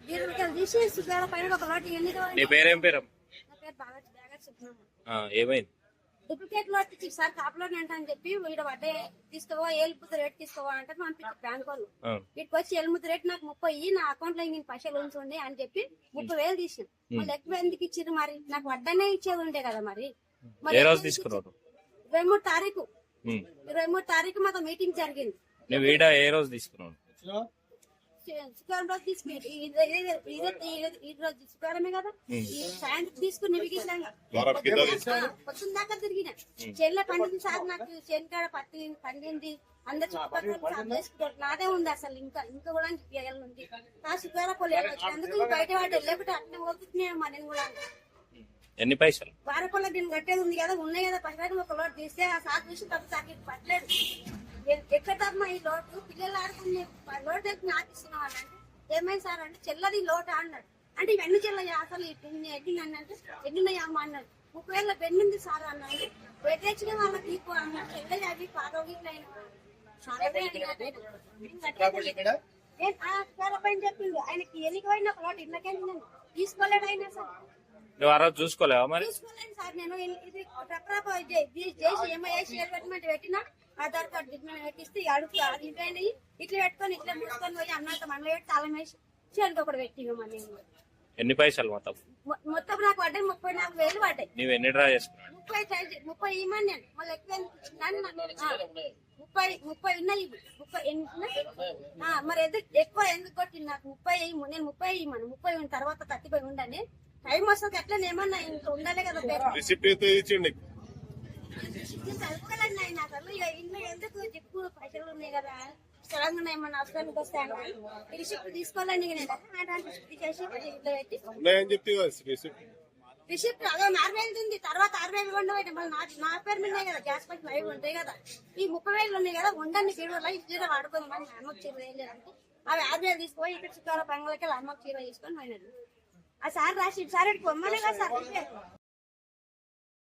జీడికాయలు తీసి శుభ్రంగా పైన ఒక లోటు ఎన్ని నీ పేరేం పేరు? నా పేరు బాగా చెప్తున్నాను. ఏమైంది? డూప్లికేట్ లోట్ ఇచ్చి సార్ కాపులోనే అంట అని చెప్పి వీడ పడ్డే తీసుకోవా ఏలుపుద్దు రేట్ తీసుకోవా అంటే పంపించి బ్యాంక్ వాళ్ళు వీటికి వచ్చి ఏలుముద్దు రేట్ నాకు 30 నా అకౌంట్ లో నేను పైసలు ఉంచండి అని చెప్పి 30,000 తీసిన. మళ్ళీ ఎక్కువ ఎందుకు ఇచ్చిర్రు మరి? నాకు వడ్డనే ఇచ్చేది ఉండే కదా మరి. 23 తారీఖు 23 తారీఖు మాతో మీటింగ్ జరిగింది. ఏ రోజు తీసుకున్నావు? శుక్రవారం రోజు తీసుకుని ఈ రోజు శుక్రవారమే కదా, ఈ సాయంత్రం తీసుకుని పొద్దున్న దాకా తిరిగిన చెల్లె పండింది సార్. నాకు చెనకాడ పండింది అందరు చుట్టుపక్కల చేసుకుంటారు. నాదే ఉంది అసలు ఇంకా కూడా ఉంది. ఆ శుక్రవారం పొలం అందుకు బయట వాటి వెళ్ళకపోతే అట్లా పోతున్నాయి. నేను కూడా ఎన్ని పైసలు వారపల్ల దీన్ని కట్టేది ఉంది కదా, ఉన్నాయి కదా పైసలు ఒక లోటు తీస్తే ఆ సార్ చూసి తప్పు సాకి పట్టలేదు. ఎక్కడమ్మా ఈ లోటు పిల్లలు ఆడుకునే లోటు నాకు ఇస్తున్నాం అంటే ఏమైంది సార్ అంటే చెల్లది లోటు అన్నాడు. అంటే ఇవన్నీ చెల్లయ్యా అసలు ఎన్ని అన్నట్టు ఎన్నున్నాయి అమ్మ అన్నాడు. 30,000 పెన్నుంది సార్ అన్నాడు. పెట్టేసిన వాళ్ళకి తీపు అన్నాడు. చెల్లది అవి పాదోగిట్లయిన పైన చెప్పిండు. ఆయనకి ఎన్నికైనా ఒక లోటు ఇళ్ళకెళ్ళి తీసుకోలేడు అయినా సార్. నువ్వు ఆ రోజు చూసుకోలేవా మరి? చూసుకోలేదు సార్. నేను ఇది చేసి ఏమేసి పెట్టమంటే పెట్టినా ఆధార్ కార్డు దిగ్మని పెట్టిస్తే అడుగు అది ఇంటైనా ఇట్లా పెట్టుకొని ఇట్లా మూసుకొని పోయి అన్నంత మనలో పెట్టి తాళం వేసి చేనుకి ఒకటి పెట్టిన మళ్ళీ. ఎన్ని పైసలు మొత్తం? మొత్తం నాకు పడ్డాయి 34,000 పడ్డాయి. నువ్వు ఎన్ని డ్రా చేసుకున్నావు? 30 ఇవ్వమని నేను మళ్ళీ ఎక్కువ 30 ఉన్నాయి. 30 మరి ఎక్కువ ఎందుకు కొట్టింది నాకు? 30 నేను 30 ఇవ్వమను. 30 తర్వాత 35 ఉండని టైం వస్తుంది. ఎట్లా ఏమన్నా ఇంకా ఉండాలి కదా. చదువుకోలేదు ఆయన అసలు. ఇక ఇల్లు ఎందుకు జిప్పు పైసలు ఉన్నాయి కదా స్థలంగా ఏమన్నా అవసరానికి వస్తాను రిసిప్ట్ తీసుకోవాలని రిసిప్ట్ అదో 60,000 ఉంది. తర్వాత 60,000 ఉండవు. మళ్ళీ నా పేరు మీద కదా గ్యాస్ పైసలు అవి ఉంటాయి కదా. ఈ 30,000 ఉన్నాయి కదా ఉండండి చీరలో చీర వాడుకోమని అమ్మకు చీర వేయలేదంటే అవి 60,000 తీసుకొని ఇక్కడ చుట్టాల పంగలకి అమ్మకు చీర తీసుకొని పోయినాడు. ఆ సార్ రాసి సార్ పొమ్మనే కదా సార్.